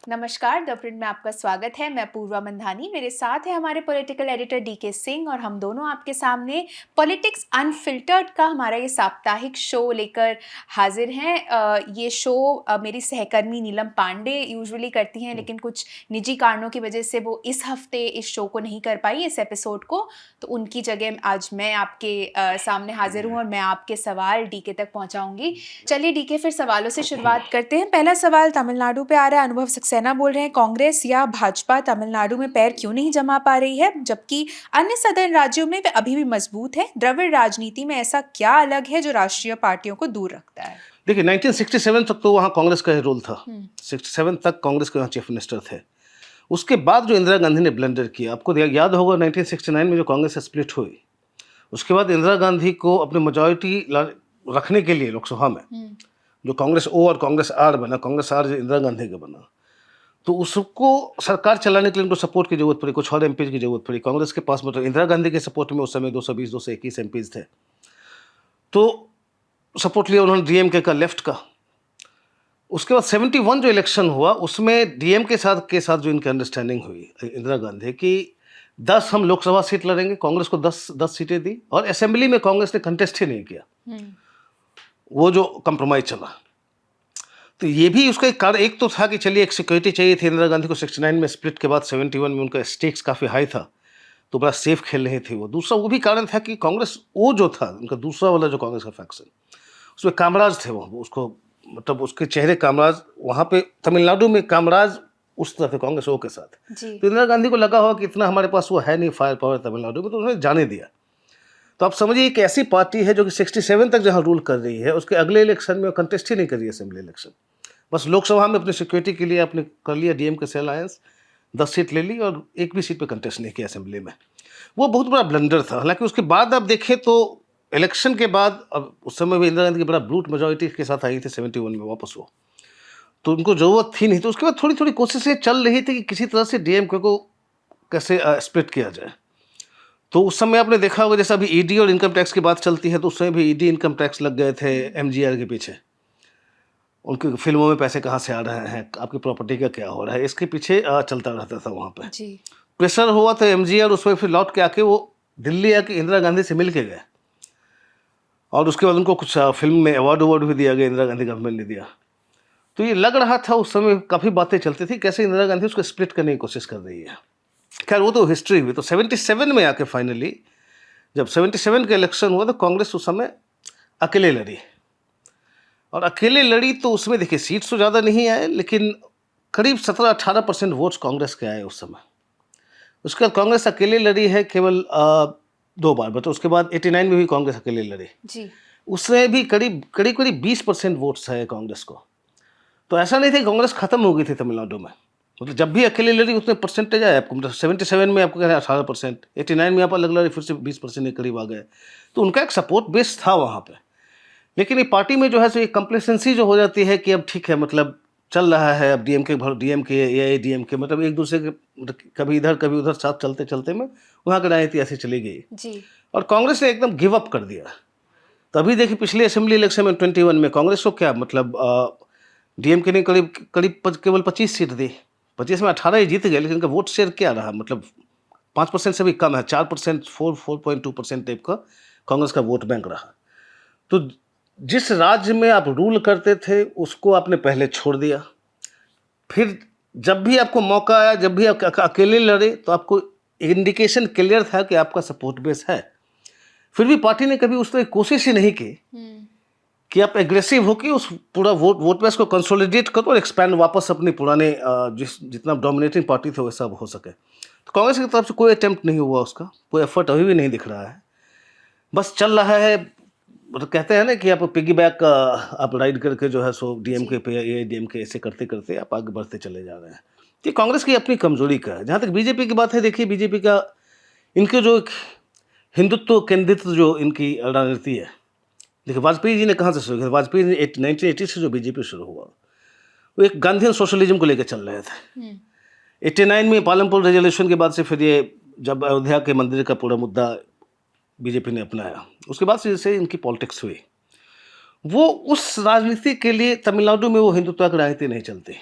नमस्कार, the print में आपका स्वागत है। मैं पूर्वा मंधानी, मेरे साथ है हमारे पॉलिटिकल एडिटर डीके सिंह और हम दोनों आपके सामने पॉलिटिक्स अनफिल्टर्ड का हमारा ये साप्ताहिक शो लेकर हाजिर हैं। ये शो मेरी सहकर्मी नीलम पांडे यूजुअली करती हैं, लेकिन कुछ निजी कारणों की वजह से वो इस हफ्ते इस शो को नहीं कर पाई, इस एपिसोड को। तो उनकी जगह आज मैं आपके सामने हाजिर हूँ और मैं आपके सवाल डीके तक पहुँचाऊँगी। चलिए डीके, फिर सवालों से शुरुआत करते हैं। पहला सवाल तमिलनाडु पे आ रहा है। अनुभव सक्सेना बोल रहे हैं, कांग्रेस या भाजपा तमिलनाडु में पैर क्यों नहीं जमा पा रही है, जबकि अन्य सदर्न राज्यों में वे अभी भी मजबूत है। द्रविड़ राजनीति में ऐसा क्या अलग है जो राष्ट्रीय पार्टियों को दूर रखता है? देखिए 1967 तक तो वहाँ कांग्रेस का ही रोल था। 67 तक कांग्रेस के वहाँ चीफ मिनिस्टर थे। उसके बाद जो इंदिरा गांधी ने ब्लंडर किया, आपको याद होगा 1969 में जो कांग्रेस स्प्लिट हुई, उसके बाद इंदिरा गांधी को अपनी मेजॉरिटी रखने के लिए लोकसभा में जो कांग्रेस ओ और कांग्रेस आर बना, कांग्रेस आर जो इंदिरा गांधी का बना, तो उसको सरकार चलाने के लिए उनको सपोर्ट की जरूरत पड़ी, कुछ और एमपीज की जरूरत पड़ी। कांग्रेस के पास मतलब इंदिरा गांधी के सपोर्ट में उस समय 220 221 एमपीज थे, तो सपोर्ट लिया उन्होंने डीएमके का, लेफ्ट का। उसके बाद 71 जो इलेक्शन हुआ उसमें डीएम के साथ जो इनकी अंडरस्टैंडिंग हुई इंदिरा गांधी की, 10 हम लोकसभा सीट लड़ेंगे, कांग्रेस को 10 सीटें दी और असेंबली में कांग्रेस ने कंटेस्ट ही नहीं किया। वो जो कंप्रोमाइज चला, तो ये भी उसका एक कारण एक तो था कि चलिए एक सिक्योरिटी चाहिए थी इंदिरा गांधी को। 69 में स्प्लिट के बाद 71 में उनका स्टेक्स काफ़ी हाई था, तो बड़ा सेफ खेल रहे थे वो। दूसरा वो भी कारण था कि कांग्रेस वो जो था उनका दूसरा वाला जो कांग्रेस का फैक्शन, उसमें कामराज थे, वो उसको मतलब उसके चेहरे कामराज, वहाँ पे तमिलनाडु में कामराज उस तरह थे कांग्रेस ओ के साथ। तो इंदिरा गांधी को लगा होगा कि इतना हमारे पास वो है नहीं फायर पावर तमिलनाडु में, तो उन्होंने जाने दिया। तो आप समझिए एक ऐसी पार्टी है जो कि 67 तक जहाँ रूल कर रही है, उसके अगले इलेक्शन में कंटेस्ट ही नहीं कर रही है असेंबली इलेक्शन, बस लोकसभा में अपनी सिक्योरिटी के लिए आपने कर लिया डीएम के से अलायंस, 10 सीट ले ली और एक भी सीट पे कंटेस्ट नहीं किया असेंबली में। वो बहुत बड़ा ब्लंडर था। हालांकि उसके बाद आप देखें तो इलेक्शन के बाद, अब उस समय भी इंदिरा गांधी की बड़ा ब्रूट मेजॉरिटी के साथ आई थी 71 में वापस वो, तो उनको ज़रूरत थी नहीं। तो उसके बाद थोड़ी थोड़ी कोशिशें चल रही थी कि किसी तरह से डीएमके को कैसे स्प्लिट किया जाए। तो उस समय आपने देखा होगा जैसे अभी ईडी और इनकम टैक्स की बात चलती है, तो उस समय भी ईडी इनकम टैक्स लग गए थे एमजीआर के पीछे। उनकी फिल्मों में पैसे कहाँ से आ रहे हैं, आपकी प्रॉपर्टी का क्या हो रहा है, इसके पीछे चलता रहता था वहाँ पे। प्रेशर हुआ तो एमजीआर उसमें फिर लौट के आके वो दिल्ली आके इंदिरा गांधी से मिल के गए और उसके बाद उनको कुछ फिल्म में अवार्ड भी दिया गया, इंदिरा गांधी गवर्नमेंट ने दिया। तो ये लग रहा था उस समय, काफ़ी बातें चलती थी कैसे इंदिरा गांधी उसको स्प्लिट करने की कोशिश कर रही है। खैर वो तो हिस्ट्री हुई। तो 77 में आके फाइनली जब 77 का इलेक्शन हुआ तो कांग्रेस उस समय अकेले लड़ी, और अकेले लड़ी तो उसमें देखिए सीट्स तो ज़्यादा नहीं आए, लेकिन करीब 17-18% वोट्स कांग्रेस के आए उस समय। उसके बाद कांग्रेस अकेले लड़ी है केवल 2 बार, बट उसके बाद 89 में भी कांग्रेस अकेले लड़ी जी। उसमें भी करीब करीब करीब 20% वोट्स है कांग्रेस को। तो ऐसा नहीं था कि कांग्रेस खत्म हो गई थी तमिलनाडु में, मतलब जब भी अकेले लड़ी उतने परसेंटेज आए आपको। मतलब 77 में आपको कह रहे हैं 18%, 89 में आप अलग लड़ी फिर से 20% के करीब आ गए। तो उनका एक सपोर्ट बेस था वहाँ पे। लेकिन ये पार्टी में जो है सो ये कंप्लेसेंसी जो हो जाती है कि अब ठीक है, मतलब चल रहा है, अब डीएमके या डीएमके, मतलब एक दूसरे के मतलब कभी इधर कभी उधर साथ चलते चलते में वहाँ की राजनीति ऐसी चली गई जी। और कांग्रेस ने एकदम गिव अप कर दिया। तभी देखिए पिछले असेंबली इलेक्शन में 21 में कांग्रेस को क्या मतलब डीएमके ने करीब करीब केवल 25 सीट दी, 25 में 18 ही जीत गए, लेकिन इनका वोट शेयर क्या रहा, मतलब 5% से भी कम है, 4%, 4.2% टाइप का कांग्रेस का वोट बैंक रहा। तो जिस राज्य में आप रूल करते थे उसको आपने पहले छोड़ दिया, फिर जब भी आपको मौका आया, जब भी आप अकेले लड़े तो आपको इंडिकेशन क्लियर था कि आपका सपोर्ट बेस है। फिर भी पार्टी ने कभी उस तरह कोशिश ही नहीं की कि आप एग्रेसिव होकर उस पूरा वोट बेस को कंसोलिडेट करो और एक्सपैंड वापस अपने पुराने जितना डोमिनेटिंग पार्टी थे वैसा हो सके। तो कांग्रेस की तरफ से कोई अटेम्प्ट नहीं हुआ, उसका कोई एफर्ट अभी भी नहीं दिख रहा है। बस चल रहा है, मतलब कहते हैं ना कि आप पिगी बैक आप राइड करके जो है सो डीएमके पे या डीएमके ऐसे करते करते आप आगे बढ़ते चले जा रहे हैं। तो कांग्रेस की अपनी कमजोरी का है। जहाँ तक बीजेपी की बात है, देखिए बीजेपी का इनके जो एक हिंदुत्व केंद्रित जो इनकी राजनीति है, देखिए वाजपेयी जी ने कहाँ से शुरू किया। वाजपेयी ने 1980 से जो बीजेपी शुरू हुआ वो एक गांधीयन सोशलिज्म को लेकर चल रहे थे। 89 में पालमपुर रेजोल्यूशन के बाद से फिर ये जब अयोध्या के मंदिर का पूरा मुद्दा बीजेपी ने अपनाया, उसके बाद से जैसे इनकी पॉलिटिक्स हुई, वो उस राजनीति के लिए तमिलनाडु में वो हिंदुत्व की राजनीति नहीं चलती।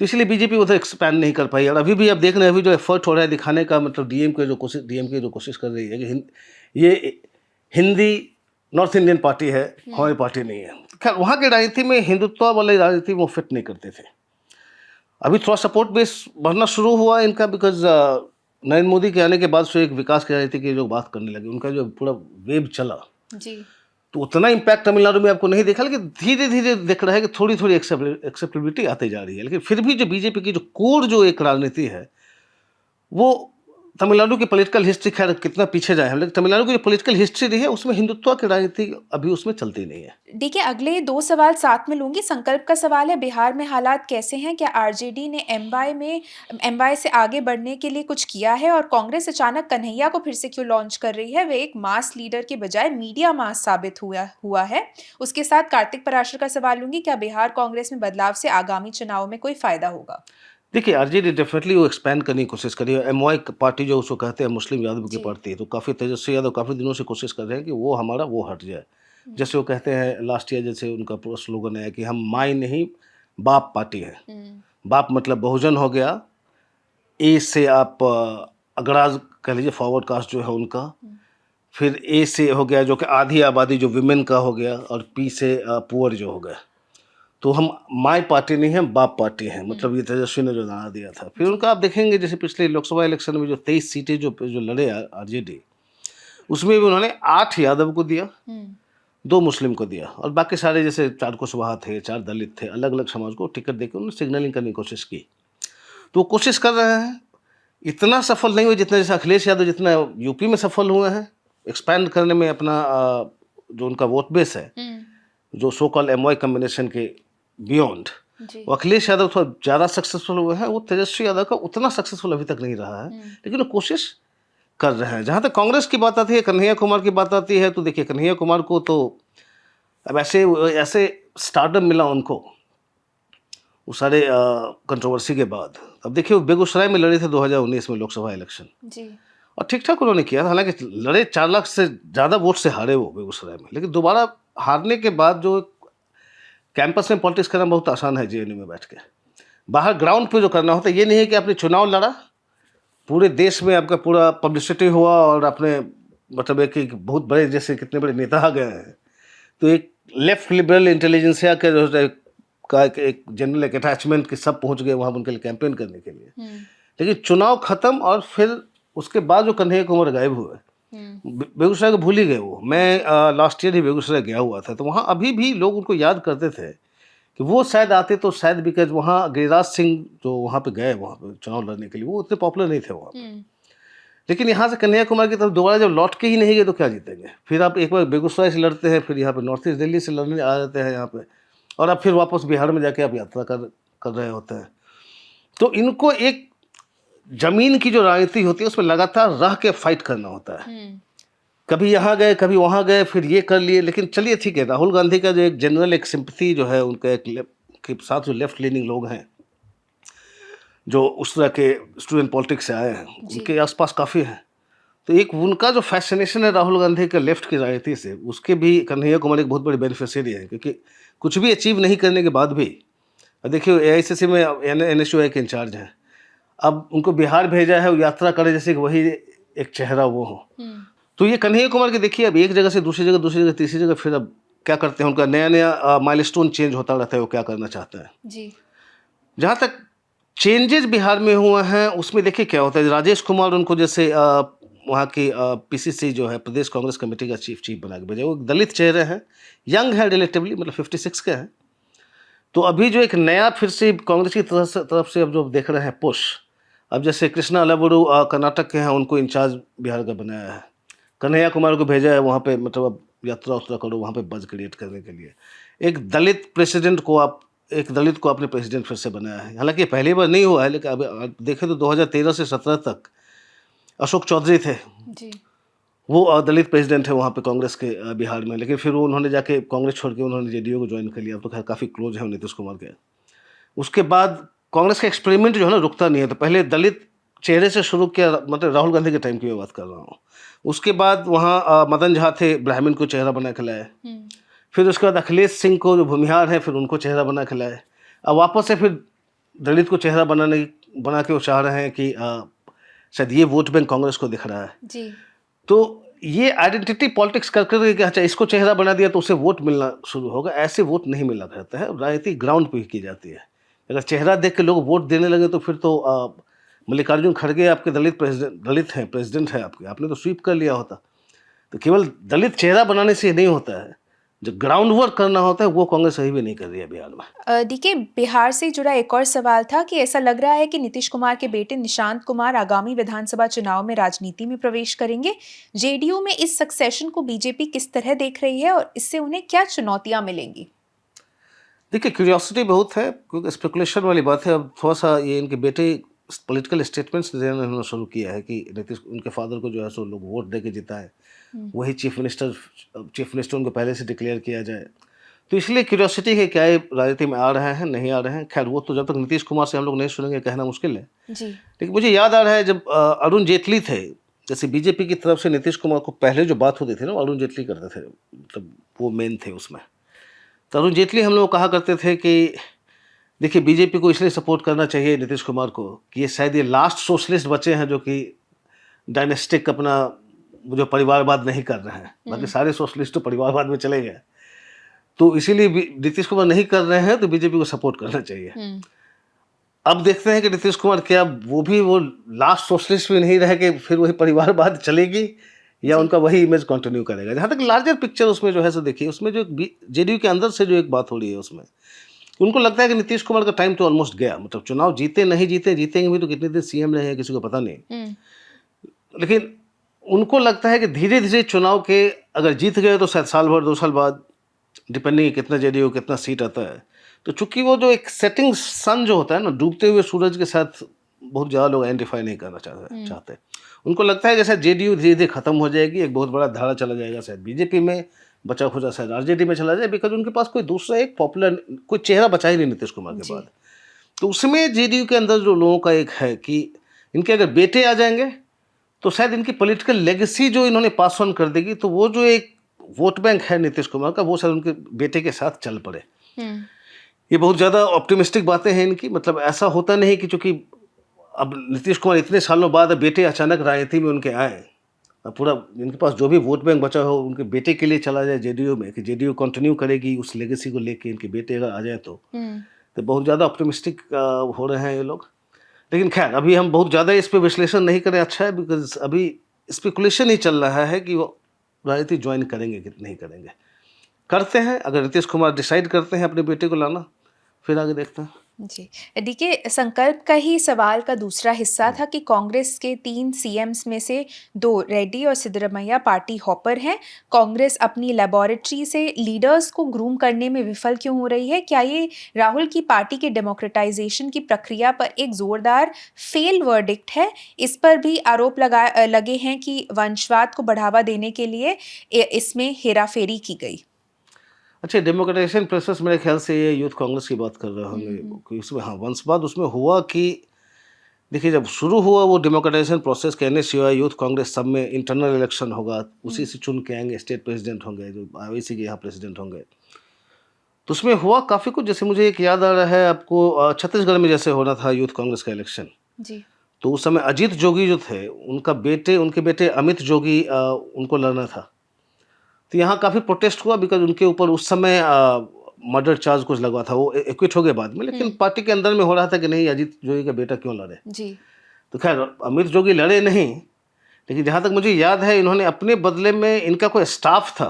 तो इसलिए बीजेपी उधर एक्सपैंड नहीं कर पाई। और अभी भी आप देख रहे हैं, अभी जो एफर्ट हो रहा है दिखाने का, मतलब डीएमके जो कोशिश कर रही है कि ये हिंदी नॉर्थ इंडियन पार्टी है, हमारी पार्टी नहीं है। खैर वहाँ की राजनीति में हिंदुत्व वाली राजनीति वो फिट नहीं करते थे। अभी थोड़ा सपोर्ट बेस बढ़ना शुरू हुआ इनका, बिकॉज नरेंद्र मोदी के आने के बाद से एक विकास की राजनीति की जो बात करने लगे, उनका जो पूरा वेब चला जी। तो उतना इम्पैक्ट तमिलनाडु में आपको नहीं देखा, लेकिन धीरे धीरे दिख रहा है कि थोड़ी थोड़ी एक्सेप्टेबिलिटी आती जा रही है। लेकिन फिर भी जो बीजेपी की जो कोर जो एक राजनीति है वो तमिलनाडु की पॉलिटिकल हिस्ट्री, खैर कितना पीछे जाए हम, लेकिन तमिलनाडु की जो पॉलिटिकल हिस्ट्री रही है उसमें हिंदुत्व की राजनीति अभी उसमें चलती नहीं है। देखिए, अगले 2 सवाल साथ में लूँगी। संकल्प का सवाल है, बिहार में हालात कैसे हैं? क्या आरजेडी ने एमवाय से आगे बढ़ने के लिए कुछ किया है? और कांग्रेस अचानक कन्हैया को फिर से क्यों लॉन्च कर रही है? वे एक मास लीडर के बजाय मीडिया मास साबित हुआ है। उसके साथ कार्तिक पराशर का सवाल लूँगी, क्या बिहार कांग्रेस में बदलाव से आगामी चुनाव में कोई फ़ायदा होगा? देखिए आरजेडी डेफिनेटली वो एक्सपैंड करने की कोशिश करी है। एमवाई पार्टी जो उसको कहते हैं मुस्लिम यादव की जी। पार्टी है, तो काफ़ी तेजस्वी यादव काफ़ी दिनों से कोशिश कर रहे हैं कि वो हमारा वो हट जाए। जैसे वो कहते हैं लास्ट ईयर, जैसे उनका पूरा स्लोगन है कि हम माई नहीं बाप पार्टी है। बाप मतलब बहुजन हो गया, ए से आप अगराज कह लीजिए, फॉरवर्ड कास्ट जो है उनका, फिर ए से हो गया जो कि आधी आबादी जो विमेन का हो गया, और पी से पुअर जो हो गया। तो हम माई पार्टी नहीं है, बाप पार्टी है, मतलब ये तेजस्वी ने जो नारा दिया था। फिर उनका आप देखेंगे जैसे पिछले लोकसभा इलेक्शन में जो 23 सीटें जो लड़े आरजेडी, उसमें भी उन्होंने 8 यादव को दिया, 2 मुस्लिम को दिया, और बाकी सारे जैसे 4 कुशवाहा थे, 4 दलित थे, अलग अलग समाज को टिकट देकर उन्होंने सिग्नलिंग करने की कोशिश की। तो वो कोशिश कर रहे हैं, इतना सफल नहीं हुए जितना जैसे अखिलेश यादव जितना यूपी में सफल हुए हैं एक्सपैंड करने में अपना जो उनका वोट बेस है, जो सो कॉल एमवाई कम्बिनेशन के बियॉन्ड, वो अखिलेश यादव थोड़ा ज़्यादा सक्सेसफुल हुए हैं। वो तेजस्वी यादव का उतना सक्सेसफुल अभी तक नहीं रहा है, लेकिन वो कोशिश कर रहे हैं। जहाँ तक कांग्रेस की बात आती है, कन्हैया कुमार की बात आती है, तो देखिए कन्हैया कुमार को तो अब ऐसे स्टारडम मिला उनको उस सारे कंट्रोवर्सी के बाद। अब देखिए वो बेगूसराय में लड़े थे 2019 में लोकसभा इलेक्शन जी। और ठीक ठाक उन्होंने किया, हालांकि लड़े 4 लाख से ज़्यादा वोट से हारे वो बेगूसराय में। लेकिन दोबारा हारने के बाद जो कैंपस में पॉलिटिक्स करना बहुत आसान है जेएनयू में बैठ के, बाहर ग्राउंड पे जो करना होता है ये नहीं है कि आपने चुनाव लड़ा, पूरे देश में आपका पूरा पब्लिसिटी हुआ और आपने मतलब एक बहुत बड़े जैसे कितने बड़े नेता आ गए हैं, तो एक लेफ्ट लिबरल इंटेलिजेंसिया के जो का एक जनरल एक अटैचमेंट के सब पहुंच गए वहाँ उनके लिए कैंपेन करने के लिए। लेकिन चुनाव खत्म और फिर उसके बाद जो कन्हैया कुमार गायब हुए, बेगूसराय को भूल ही गए वो। मैं लास्ट ईयर ही बेगूसराय गया हुआ था, तो वहाँ अभी भी लोग उनको याद करते थे कि वो शायद आते तो शायद, बिकॉज वहाँ गिरिराज सिंह जो वहाँ पे गए वहाँ पे चुनाव लड़ने के लिए, वो उतने पॉपुलर नहीं थे वहाँ पे। लेकिन यहाँ से कन्हैया कुमार की तरफ दोबारा जब लौट के ही नहीं गए तो क्या जीतेंगे? फिर आप एक बार बेगूसराय से लड़ते हैं, फिर यहाँ पे नॉर्थ ईस्ट दिल्ली से लड़ने आ जाते हैं यहाँ पे, और अब फिर वापस बिहार में जाके आप यात्रा कर रहे होते हैं। तो इनको एक जमीन की जो राजनीति होती है उसमें लगातार रह के फाइट करना होता है। कभी यहाँ गए, कभी वहाँ गए, फिर ये कर लिए। लेकिन चलिए ठीक है, राहुल गांधी का जो एक जनरल एक सिंपैथी जो है उनका एक के साथ जो लेफ्ट लीनिंग लोग हैं जो उस तरह के स्टूडेंट पॉलिटिक्स से आए हैं, उनके आसपास काफ़ी हैं। तो एक उनका जो फैसिनेशन है राहुल गांधी के लेफ्ट की राजनीति से, उसके भी कन्हैया कुमार एक बहुत बड़ी बेनिफिशियरी है, क्योंकि कुछ भी अचीव नहीं करने के बाद भी देखिए एआईसीसी में एनएसयूआई के इंचार्ज हैं, अब उनको बिहार भेजा है, वो यात्रा करे जैसे कि वही एक चेहरा वो हो। तो ये कन्हैया कुमार के देखिए अब एक जगह से दूसरी जगह तीसरी जगह, फिर अब क्या करते हैं, उनका नया नया माइलस्टोन चेंज होता रहता है, वो क्या करना चाहता है जी। जहाँ तक चेंजेस बिहार में हुए हैं उसमें देखिए क्या होता है। राजेश कुमार उनको जैसे वहाँ की पीसीसी जो है प्रदेश कांग्रेस कमेटी का चीफ बना के भेजा, वो दलित चेहरे हैं, यंग है रिलेटिवली, मतलब 56 के हैं। तो अभी जो एक नया फिर से कांग्रेस की तरफ से अब जो देख रहे हैं पुश, अब जैसे कृष्णा अलबुरु कर्नाटक के हैं, उनको इंचार्ज बिहार का बनाया है। कन्हैया कुमार को भेजा है वहाँ पे, मतलब अब यात्रा उत्रा करो वहाँ पे बज क्रिएट करने के लिए। एक दलित को आपने प्रेसिडेंट फिर से बनाया है। हालांकि पहली बार नहीं हुआ है, लेकिन अब देखें तो 2013 से 17 तक अशोक चौधरी थे जी। वो दलित प्रेसिडेंट है वहाँ पे कांग्रेस के बिहार में। लेकिन फिर वो उन्होंने जाके कांग्रेस छोड़ के उन्होंने जेडीयू को ज्वाइन कर लिया। अब तो खैर काफ़ी क्लोज है नीतीश कुमार के। उसके बाद कांग्रेस का एक्सपेरिमेंट जो है ना रुकता नहीं है। तो पहले दलित चेहरे से शुरू किया, मतलब राहुल गांधी के टाइम की मैं बात कर रहा हूँ। उसके बाद वहाँ मदन झा थे, ब्राह्मण को चेहरा बना के लाए। फिर उसके बाद अखिलेश सिंह को जो भूमिहार है, फिर उनको चेहरा बना के लाए। अब वापस से फिर दलित को चेहरा बना के वो चाह रहे हैं कि शायद ये वोट बैंक कांग्रेस को दिख रहा है। जी। तो ये आइडेंटिटी पॉलिटिक्स कर कर कि अच्छा इसको चेहरा बना दिया तो उसे वोट मिलना शुरू होगा, ऐसे वोट नहीं मिला करता है। राजनीति ग्राउंड पे ही की जाती है। अगर चेहरा देख के लोग वोट देने लगे तो फिर तो मल्लिकार्जुन खड़गे आपके दलित हैं, प्रेसिडेंट है आपके, आपने तो स्वीप कर लिया होता। तो केवल दलित चेहरा बनाने से नहीं होता है, जो ग्राउंड वर्क करना होता है वो कांग्रेस सही भी नहीं कर रही है बिहार में। देखिए, बिहार से जुड़ा एक और सवाल था कि ऐसा लग रहा है कि नीतीश कुमार के बेटे निशांत कुमार आगामी विधानसभा चुनाव में राजनीति में प्रवेश करेंगे। जेडीयू में इस सक्सेशन को बीजेपी किस तरह देख रही है और इससे उन्हें क्या चुनौतियां मिलेंगी? देखिए क्यूरियोसिटी बहुत है, क्योंकि स्पेकुलेशन वाली बात है। अब थोड़ा सा ये इनके बेटे पॉलिटिकल स्टेटमेंट्स देना उन्होंने शुरू किया है कि नीतीश उनके फादर को जो है सो लोग वोट दे के जिताए, वही चीफ मिनिस्टर उनको पहले से डिक्लेयर किया जाए। तो इसलिए क्यूरियोसिटी है क्या ये राजनीति में आ रहे हैं, नहीं आ रहे हैं। खैर वो तो जब तक नीतीश कुमार से हम लोग नहीं सुनेंगे कहना मुश्किल है। जी। लेकिन मुझे याद आ रहा है जब अरुण जेटली थे, जैसे बीजेपी की तरफ से नीतीश कुमार को पहले जो बात होती थी ना, अरुण जेटली करते थे, मतलब वो मेन थे उसमें। तो अरुण जेटली हम लोग कहा करते थे कि देखिए बीजेपी को इसलिए सपोर्ट करना चाहिए नीतीश कुमार को कि ये शायद ये लास्ट सोशलिस्ट बचे हैं जो कि डायनेस्टिक अपना जो परिवारवाद नहीं कर रहे हैं। बाकी सारे सोशलिस्ट तो परिवारवाद में चले गए, तो इसीलिए नीतीश कुमार नहीं कर रहे हैं तो बीजेपी को सपोर्ट करना चाहिए। अब देखते हैं कि नीतीश कुमार क्या वो लास्ट सोशलिस्ट भी नहीं रह के फिर वही परिवारवाद चलेगी या उनका वही इमेज कंटिन्यू करेगा। जहाँ तक लार्जर पिक्चर उसमें जो है सो देखिए, उसमें जो जेडीयू के अंदर से जो एक बात हो रही है उसमें उनको लगता है कि नीतीश कुमार का टाइम तो ऑलमोस्ट गया। मतलब चुनाव जीते नहीं जीते, जीतेंगे भी तो कितने दिन सीएम रहे हैं किसी को पता नहीं। लेकिन उनको लगता है कि धीरे धीरे चुनाव के अगर जीत गए तो शायद साल भर 2 साल बाद, डिपेंडिंग कितना जेडीयू कितना सीट आता है। तो चूंकि वो जो एक सेटिंग सन जो होता है ना, डूबते हुए सूरज के साथ बहुत ज़्यादा लोग आइडेंटिफाई नहीं करना चाहते। उनको लगता है कि शायद जेडीयू धीरे धीरे खत्म हो जाएगी, एक बहुत बड़ा धारा चला जाएगा, शायद बीजेपी में बचा खुचा शायद आरजेडी में चला जाए, बिकॉज उनके पास कोई दूसरा एक पॉपुलर कोई चेहरा बचा ही नहीं नीतीश कुमार के बाद। तो उसमें जेडीयू के अंदर जो लोगों का एक है कि इनके अगर बेटे आ जाएंगे तो शायद इनकी पॉलिटिकल लेगेसी जो इन्होंने पास ऑन कर देगी, तो वो जो एक वोट बैंक है नीतीश कुमार का वो शायद उनके बेटे के साथ चल पड़े। ये बहुत ज़्यादा ऑप्टिमिस्टिक बातें हैं इनकी। मतलब ऐसा होता नहीं कि चूंकि अब नीतीश कुमार इतने सालों बाद बेटे अचानक राजनीति में उनके आए, अब पूरा इनके पास जो भी वोट बैंक बचा हो उनके बेटे के लिए चला जाए जेडीयू में, कि जेडीयू कंटिन्यू करेगी उस लेगेसी को लेके, इनके बेटे अगर आ जाए तो बहुत ज़्यादा ऑप्टिमिस्टिक हो रहे हैं ये लोग। लेकिन खैर अभी हम बहुत ज़्यादा इस पर विश्लेषण नहीं करें, अच्छा है, बिकॉज अभी स्पेकुलेशन ही चल रहा है कि वो राजनीति ज्वाइन करेंगे कि नहीं करेंगे। करते हैं, अगर नीतीश कुमार डिसाइड करते हैं अपने बेटे को लाना, फिर आगे देखते हैं। जी। देखिए, संकल्प का ही सवाल का दूसरा हिस्सा था कि कांग्रेस के 3 सीएम्स में से 2 रेड्डी और सिद्धरमैया पार्टी हॉपर हैं। कांग्रेस अपनी लेबोरेटरी से लीडर्स को ग्रूम करने में विफल क्यों हो रही है? क्या ये राहुल की पार्टी के डेमोक्रेटाइजेशन की प्रक्रिया पर एक जोरदार फेल वर्डिक्ट है? इस पर भी आरोप लगे हैं कि वंशवाद को बढ़ावा देने के लिए इसमें हेराफेरी की गई। अच्छा, डेमोक्रेटाइजेशन प्रोसेस मेरे ख्याल से ये यूथ कांग्रेस की बात कर रहे होंगे कि उसमें हाँ वंशवाद उसमें हुआ कि देखिए जब शुरू हुआ वो डेमोक्रेटाइजेशन प्रोसेस कहने से हुआ, यूथ कांग्रेस सब में इंटरनल इलेक्शन होगा, उसी से चुन के आएंगे, स्टेट प्रेसिडेंट होंगे, जो ओवैसी के यहाँ प्रेसिडेंट होंगे। तो उसमें हुआ काफ़ी कुछ। जैसे मुझे एक याद आ रहा है आपको, छत्तीसगढ़ में जैसे होना था यूथ कांग्रेस का इलेक्शन, जी। तो उस समय अजीत जोगी जो थे उनके बेटे अमित जोगी उनको लड़ना था। तो यहाँ काफ़ी प्रोटेस्ट हुआ बिकॉज उनके ऊपर उस समय मर्डर चार्ज कुछ लगा था, वो एक्विट हो गए बाद में। लेकिन पार्टी के अंदर में हो रहा था कि नहीं अजीत जोगी का बेटा क्यों लड़े। जी। तो खैर अमित जोगी लड़े नहीं, लेकिन जहाँ तक मुझे याद है इन्होंने अपने बदले में, इनका कोई स्टाफ था,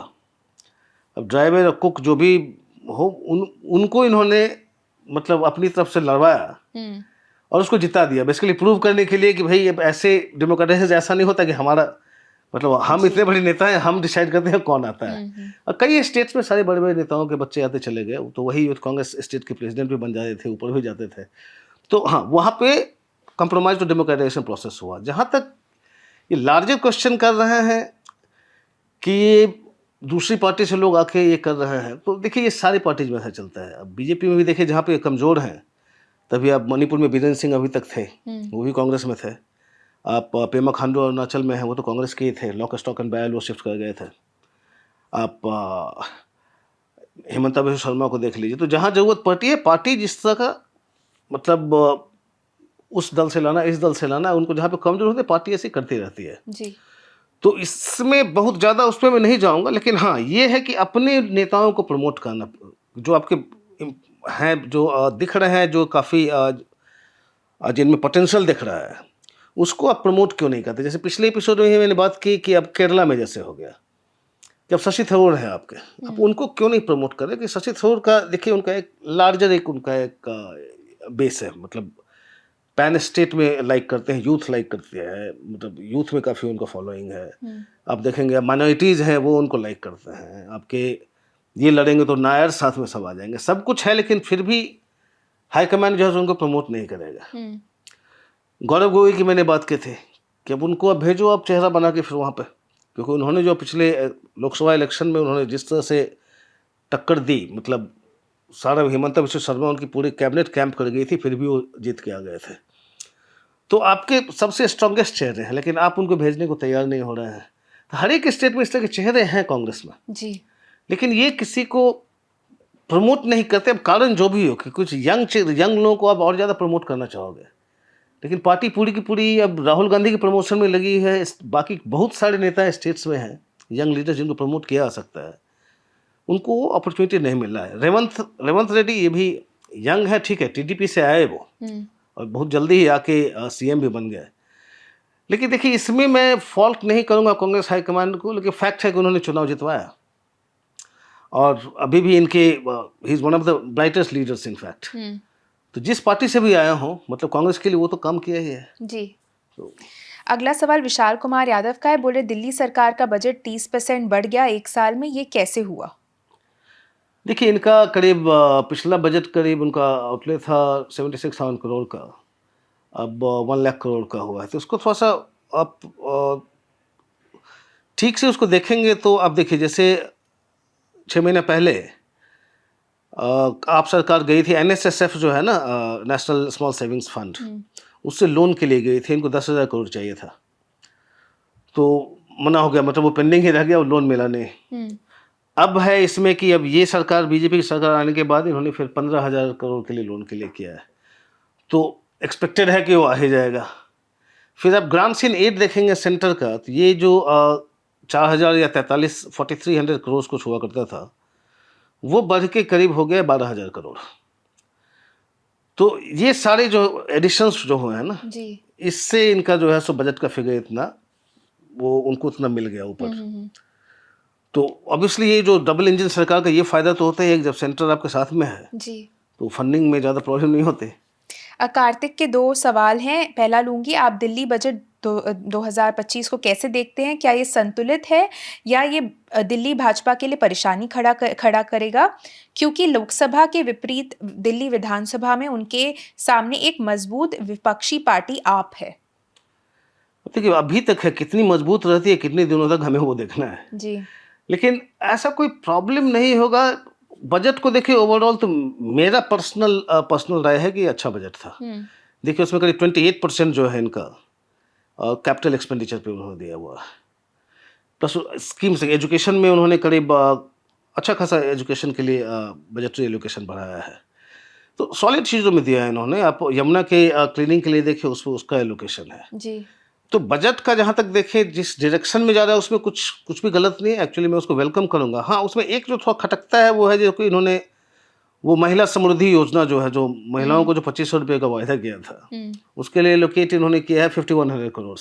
अब ड्राइवर और कुक जो भी हो, उनको इन्होंने मतलब अपनी तरफ से लड़वाया और उसको जिता दिया, बेसिकली प्रूव करने के लिए कि भाई अब ऐसे डेमोक्रेसी ऐसा नहीं होता कि हमारा मतलब हम इतने बड़े नेता हैं, हम डिसाइड करते हैं कौन आता है। और कई स्टेट्स में सारे बड़े बड़े नेताओं के बच्चे आते चले गए, तो वही यूथ कांग्रेस स्टेट के प्रेसिडेंट भी बन जाते थे, ऊपर भी जाते थे। तो हाँ, वहाँ पे कंप्रोमाइज टू डेमोक्रेटाइजेशन प्रोसेस हुआ। जहाँ तक ये लार्जर क्वेश्चन कर रहे हैं कि ये दूसरी पार्टी से लोग आके ये कर रहे हैं, तो देखिए ये सारी पार्टीज में ऐसा चलता है। अब बीजेपी में भी देखिए जहाँ पे कमज़ोर हैं, तभी आप मणिपुर में बीरेंद्र सिंह अभी तक थे, वो भी कांग्रेस में थे। आप पेमा खांडू अरुणाचल में हैं, वो तो कांग्रेस के ही थे, लॉक स्टॉक एंड बायल वो शिफ्ट कर गए थे। आप हिमंता बिस्वा शर्मा को देख लीजिए। तो जहाँ जरूरत पड़ती है, पार्टी जिस तरह का मतलब उस दल से लाना, इस दल से लाना, उनको जहाँ पे कमजोर होते पार्टी ऐसी करती रहती है। जी। तो इसमें बहुत ज़्यादा उस पे मैं नहीं जाऊँगा, लेकिन हाँ, ये है कि अपने नेताओं को प्रमोट करना, जो आपके हैं, जो दिख रहे हैं, जो काफ़ी जिनमें पोटेंशियल दिख रहा है, उसको आप प्रमोट क्यों नहीं करते? जैसे पिछले एपिसोड में ही मैंने बात की कि अब केरला में जैसे हो गया कि अब शशि थरूर हैं आपके, अब उनको क्यों नहीं प्रमोट करें? कि शशि थरूर का देखिए, उनका एक लार्जर एक उनका एक बेस है, मतलब पैन स्टेट में लाइक करते हैं, यूथ लाइक करते हैं, मतलब यूथ में काफ़ी उनका फॉलोइंग है। आप देखेंगे माइनॉरिटीज़ हैं वो उनको लाइक करते हैं, आपके ये लड़ेंगे तो नायर साथ में सब आ जाएंगे, सब कुछ है, लेकिन फिर भी हाईकमान जो है उनको प्रमोट नहीं करेगा। गौरव गोगोई की मैंने बात की थी कि अब उनको अब भेजो आप चेहरा बना के फिर वहाँ पे, क्योंकि उन्होंने जो पिछले लोकसभा इलेक्शन में उन्होंने जिस तरह से टक्कर दी, मतलब सारा हिमंता बिश्व शर्मा उनकी पूरी कैबिनेट कैंप कर गई थी, फिर भी वो जीत के आ गए थे। तो आपके सबसे स्ट्रॉन्गेस्ट चेहरे हैं, लेकिन आप उनको भेजने को तैयार नहीं हो रहे हैं। तो हर एक स्टेट में इस तरह के चेहरे हैं कांग्रेस में, जी। लेकिन ये किसी को प्रमोट नहीं करते। अब कारण जो भी हो कि कुछ यंग लोगों को आप और ज़्यादा प्रमोट करना चाहोगे, लेकिन पार्टी पूरी की पूरी अब राहुल गांधी के प्रमोशन में लगी है। बाकी बहुत सारे नेता स्टेट्स में हैं, यंग लीडर जिनको प्रमोट किया जा सकता है, उनको अपॉर्चुनिटी नहीं मिल रहा है। रेवंत रेड्डी ये भी यंग है, ठीक है, टीडीपी से आए वो, और बहुत जल्दी ही आके सीएम भी बन गए। लेकिन देखिए, इसमें मैं फॉल्ट नहीं करूंगा कांग्रेस हाईकमान को, लेकिन फैक्ट है कि उन्होंने चुनाव जितवाया, और अभी भी इनके he is one of the brightest leaders in fact. तो जिस पार्टी से भी आया हो, मतलब कांग्रेस के लिए वो तो काम किया ही है। जी। तो अगला सवाल विशाल कुमार यादव का है। बोले दिल्ली सरकार का बजट 30% बढ़ गया 1 साल में, ये कैसे हुआ? देखिए, इनका करीब पिछला बजट करीब उनका आउटले था 76,000 करोड़ का, अब 1 लाख करोड़ का हुआ है। तो उसको थोड़ा सा आप ठीक से उसको देखेंगे तो आप देखिए, जैसे 6 महीने पहले आप सरकार गई थी, एनएसएसएफ जो है ना, नेशनल स्मॉल सेविंग्स फंड, उससे लोन के लिए गई थी, इनको 10,000 करोड़ चाहिए था, तो मना हो गया, मतलब वो पेंडिंग ही रह गया, वो लोन मिला नहीं। अब है इसमें कि अब ये सरकार, बीजेपी की सरकार आने के बाद इन्होंने फिर 15,000 करोड़ के लिए लोन के लिए किया है, तो एक्सपेक्टेड है कि वो आ ही जाएगा। फिर आप ग्रांट्स इन एड देखेंगे सेंटर का, तो ये जो 4,000 या 4,300 करोड़ कुछ हुआ करता था, वो बढ़ के करीब हो गया 12,000 करोड़। तो ये सारे जो एडिशंस जो हुए हैं ना जी। इससे इनका जो है सो बजट का फिगर इतना, वो उनको उतना मिल गया ऊपर। तो ऑब्वियसली ये जो डबल इंजन सरकार का ये फायदा तो होता है कि जब सेंटर आपके साथ में है जी। तो फंडिंग में ज़्यादा प्रॉब्लम नहीं होते। कार्तिक के 2 सवाल हैं। पहला लूँगी, आप दिल्ली बजट 2025 को कैसे देखते हैं? क्या ये संतुलित है या ये दिल्ली भाजपा के लिए परेशानी खड़ा करेगा? क्योंकि लोकसभा के विपरीत दिल्ली विधानसभा में उनके सामने एक मजबूत विपक्षी पार्टी आप है। देखिए, अभी तक है, कितनी मजबूत रहती है, कितने दिनों तक, हमें वो देखना है। जी। लेकिन ऐसा कोई प्रॉब्लम नहीं होगा। बजट को देखिए, ओवरऑल तो मेरा पर्सनल राय है कि अच्छा बजट था। देखिए, उसमें करीब 28% जो है इनका कैपिटल एक्सपेंडिचर पे उन्होंने दिया हुआ है, प्लस स्कीम से एजुकेशन में उन्होंने करीब अच्छा खासा एजुकेशन के लिए बजटरी एलोकेशन बढ़ाया है। तो सॉलिड चीज़ों में दिया है इन्होंने। आप यमुना के क्लीनिंग के लिए देखिए, उसमें उसका एलोकेशन है। जी। तो बजट का जहाँ तक देखें, जिस डायरेक्शन में जा रहा है उसमें कुछ भी गलत नहीं है। एक्चुअली मैं उसको वेलकम करूँगा। हाँ, उसमें एक जो थोड़ा खटकता है वो है जो कि इन्होंने वो महिला समृद्धि योजना जो है, जो महिलाओं को जो 2,500 रुपये का वायदा किया था, उसके लिए एलोकेट इन्होंने किया है 5,100 करोड़।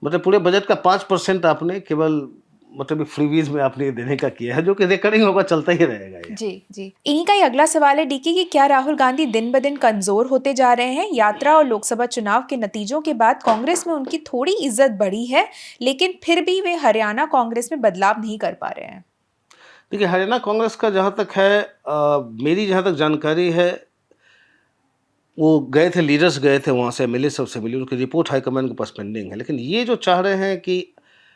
मतलब पूरे बजट का 5% आपने केवल मतलब फ्रीबीज में आपने देने का किया है, जो कि रिकरिंग होगा, चलता ही रहेगा ये। जी। जी। इन्हीं का ही अगला सवाल है डीके कि क्या राहुल गांधी दिन ब दिन कमजोर होते जा रहे हैं? यात्रा और लोकसभा चुनाव के नतीजों के बाद कांग्रेस में उनकी थोड़ी इज्जत बढ़ी है, लेकिन फिर भी वे हरियाणा कांग्रेस में बदलाव नहीं कर पा रहे हैं। देखिए, हरियाणा कांग्रेस का जहाँ तक है, मेरी जहाँ तक जानकारी है, वो गए थे, लीडर्स गए थे वहाँ से, एमएलए सबसे मिली, उनकी रिपोर्ट हाईकमान के पास पेंडिंग है। लेकिन ये जो चाह रहे हैं कि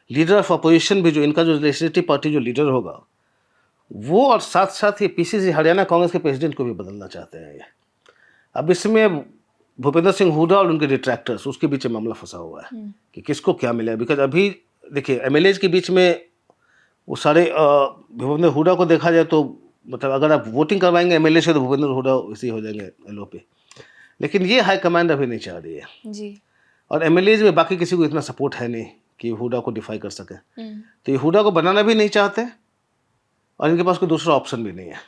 लीडर ऑफ अपोजिशन भी, जो इनका जो लेजिस्लेटिव पार्टी जो लीडर होगा वो, और साथ साथ ये पीसीसी हरियाणा कांग्रेस के प्रेसिडेंट को भी बदलना चाहते हैं ये। अब इसमें भूपेंद्र सिंह हुड्डा और उनके डिट्रैक्टर्स, उसके बीच में मामला फंसा हुआ है कि किसको क्या मिला। बिकॉज अभी देखिए, एमएलएज के बीच में वो सारे भूपेंद्र हुड्डा को देखा जाए तो, मतलब अगर आप वोटिंग करवाएंगे एमएलए से तो भूपेंद्र हुड्डा इसी हो जाएंगे एलओ पे। लेकिन ये हाई कमांड अभी नहीं चाह रही है। जी। और एमएलएज में बाकी किसी को इतना सपोर्ट है नहीं कि हुडा को डिफाई कर सके, तो ये हुडा को बनाना भी नहीं चाहते और इनके पास कोई दूसरा ऑप्शन भी नहीं है,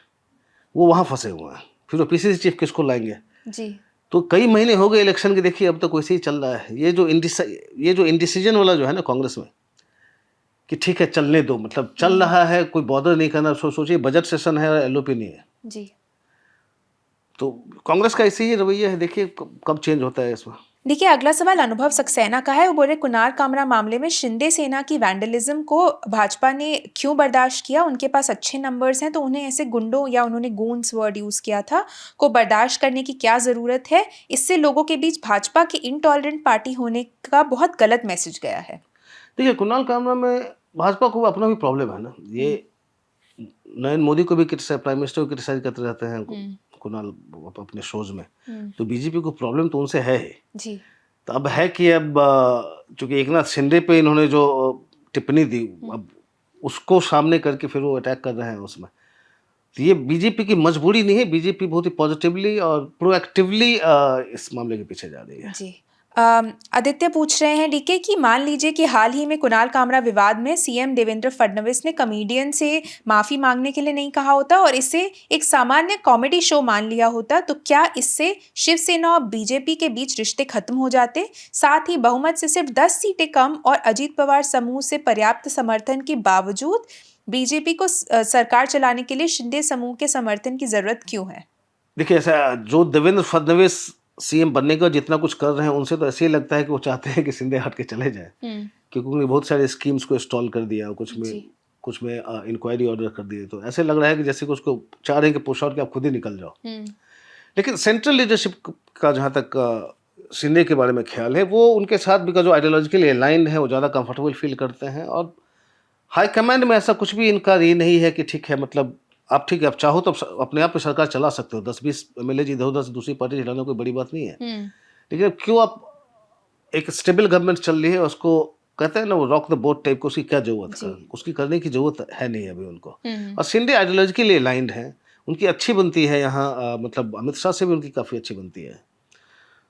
वो वहाँ फंसे हुए हैं। फिर वो पीसीसी चीफ किसको लाएंगे? जी। तो कई महीने हो गए इलेक्शन के, देखिए अब तक वैसे ही चल रहा है। ये जो इंडिसीजन वाला जो है ना कांग्रेस में, कि ठीक है चलने दो, मतलब चल रहा है, कोई बॉदर नहीं करना। सोचिए बजट सेशन है और एलओपी नहीं है, जी। तो कांग्रेस का ऐसे ही रवैया है, देखिए कब चेंज होता है इसमें। देखिए, अगला सवाल अनुभव सक्सेना का है। वो बोल रहे कुणाल कामरा मामले में शिंदे सेना की वैंडलिज्म को भाजपा ने क्यों बर्दाश्त किया? उनके पास अच्छे नंबर्स हैं, तो उन्हें ऐसे गुंडों, या उन्होंने गूंस वर्ड यूज किया था, को बर्दाश्त करने की क्या जरूरत है? इससे लोगों के बीच भाजपा की इनटॉलरेंट पार्टी होने का बहुत गलत मैसेज गया है। देखिए कुणाल कामरा में भाजपा को अपना भी प्रॉब्लम है ना। ये नरेंद्र मोदी को भी क्रिटिसाइज, प्राइम मिनिस्टर को क्रिटिसाइज करते रहते हैं कुणाल अपने शोज में, तो बीजेपी को प्रॉब्लम तो उनसे है ही। जी। तो अब है कि अब चूंकि एकनाथ शिंदे पे इन्होंने जो टिप्पणी दी, अब उसको सामने करके फिर वो अटैक कर रहे हैं उसमें। तो ये बीजेपी की मजबूरी नहीं है, बीजेपी बहुत ही पॉजिटिवली और प्रोएक्टिवली इस मामले के पीछे जा रही है। जी। आदित्य पूछ रहे हैं डीके कि मान लीजिए कि हाल ही में कुणाल कामरा विवाद में सीएम देवेंद्र फडणवीस ने कॉमेडियन से माफी मांगने के लिए नहीं कहा होता और इसे एक सामान्य कॉमेडी शो मान लिया होता, तो क्या इससे शिवसेना और बीजेपी के बीच रिश्ते खत्म हो जाते? साथ ही बहुमत से सिर्फ 10 सीटें कम और अजीत पवार समूह से पर्याप्त समर्थन के बावजूद बीजेपी को सरकार चलाने के लिए शिंदे समूह के समर्थन की जरूरत क्यों है? देखिए ऐसा, जो देवेंद्र फडणवीस सीएम बनने का जितना कुछ कर रहे हैं, उनसे तो ऐसे ही लगता है कि वो चाहते हैं कि शिंदे हट के चले जाए, क्योंकि उन्होंने बहुत सारे स्कीम्स को इंस्टॉल कर दिया, कुछ में इंक्वायरी ऑर्डर कर दिए, तो ऐसे लग रहा है कि जैसे कि उसको चाह रहे हैं कि पुश आउट के आप खुद ही निकल जाओ। लेकिन सेंट्रल लीडरशिप का जहाँ तक शिंदे के बारे में ख्याल है, वो उनके साथ भी का जो आइडियोलॉजिकली अलाइंड है, वो ज़्यादा कंफर्टेबल फील करते हैं। और हाईकमांड में ऐसा कुछ भी इनका ये नहीं है कि ठीक है, मतलब आप ठीक है, आप चाहो तो अपने आप पे सरकार चला सकते हो, 10-20 एमएलए इधर उधर से दूसरी पार्टी जिलाना कोई बड़ी बात नहीं है। लेकिन अब क्यों आप, एक स्टेबल गवर्नमेंट चल रही है, उसको कहते हैं ना वो रॉक द बोट टाइप को, उसकी क्या जरूरत है? उसकी करने की जरूरत है नहीं अभी उनको। और शिंदे आइडियोलॉजिकली अलाइंड है, उनकी अच्छी बनती है यहाँ, मतलब अमित शाह से भी उनकी काफ़ी अच्छी बनती है।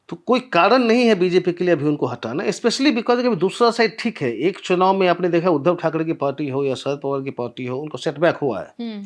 तो कोई कारण नहीं है बीजेपी के लिए अभी उनको हटाना, स्पेशली बिकॉज अभी दूसरा साइड ठीक है, एक चुनाव में आपने देखा उद्धव ठाकरे की पार्टी हो या शरद पवार की पार्टी हो, उनको सेटबैक हुआ है,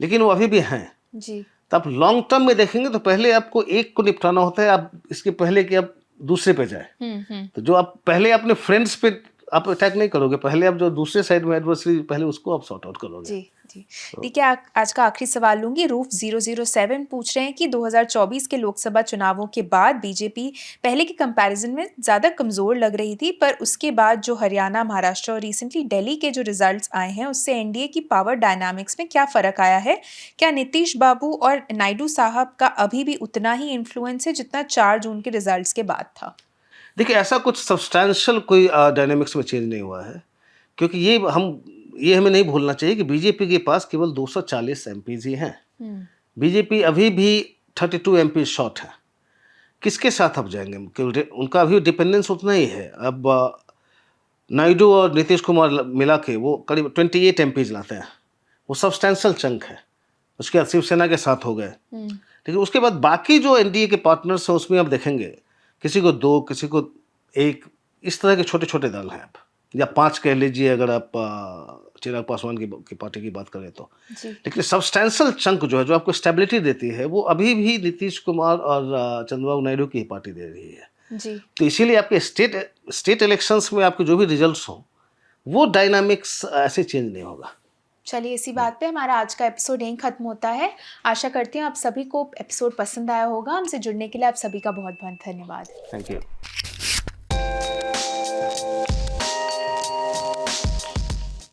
लेकिन वो अभी भी हैं। जी। तो आप लॉन्ग टर्म में देखेंगे तो पहले आपको एक को निपटाना होता है, आप इसके पहले कि आप दूसरे पे जाए। तो जो आप पहले अपने फ्रेंड्स पे आप अटैक नहीं करोगे, पहले आप जो दूसरे साइड में एडवर्सरी, पहले उसको आप सॉर्ट आउट करोगे। जी जी। ठीक है, आज का आखिरी सवाल लूंगी। रूफ 007 पूछ रहे हैं कि 2024 के लोकसभा चुनावों के बाद बीजेपी पहले के कंपैरिजन में ज़्यादा कमज़ोर लग रही थी, पर उसके बाद जो हरियाणा, महाराष्ट्र और रिसेंटली दिल्ली के जो रिजल्ट्स आए हैं, उससे एनडीए की पावर डायनामिक्स में क्या फ़र्क आया है? क्या नीतीश बाबू और नायडू साहब का अभी भी उतना ही इन्फ्लुएंस है जितना 4 जून के रिजल्ट्स के बाद था? देखिए ऐसा कुछ सब्सटैंशियल कोई डायनामिक्स में चेंज नहीं हुआ है, क्योंकि ये हमें नहीं भूलना चाहिए कि बीजेपी के पास केवल 240 एमपीज ही हैं। बीजेपी अभी भी 32 एमपी शॉर्ट है। किसके साथ अब जाएंगे? क्योंकि उनका अभी डिपेंडेंस उतना ही है। अब नायडू और नीतीश कुमार मिला के वो करीब 28 एमपीज लाते हैं, वो सब्सटैंशियल चंक है। उसके बाद शिवसेना के साथ हो गए, लेकिन उसके बाद बाकी जो एनडीए के पार्टनर्स हैं उसमें आप देखेंगे किसी को 2, किसी को 1, इस तरह के छोटे छोटे दल हैं, आप या 5 कह लीजिए अगर आप चिराग पासवान की पार्टी की बात करें तो। लेकिन सब्सटैंशियल चंक जो है, जो आपको स्टेबिलिटी देती है, वो अभी भी नीतीश कुमार और चंद्रबाबू नायडू की पार्टी दे रही है। जी। तो इसीलिए आपके स्टेट इलेक्शंस में आपके जो भी रिजल्ट्स हों, वो डायनामिक्स ऐसे चेंज नहीं होगा। चलिए, इसी बात पे हमारा आज का एपिसोड यहीं खत्म होता है। आशा करती हूँ आप सभी को एपिसोड पसंद आया होगा। हमसे जुड़ने के लिए आप सभी का बहुत बहुत धन्यवाद। Thank you.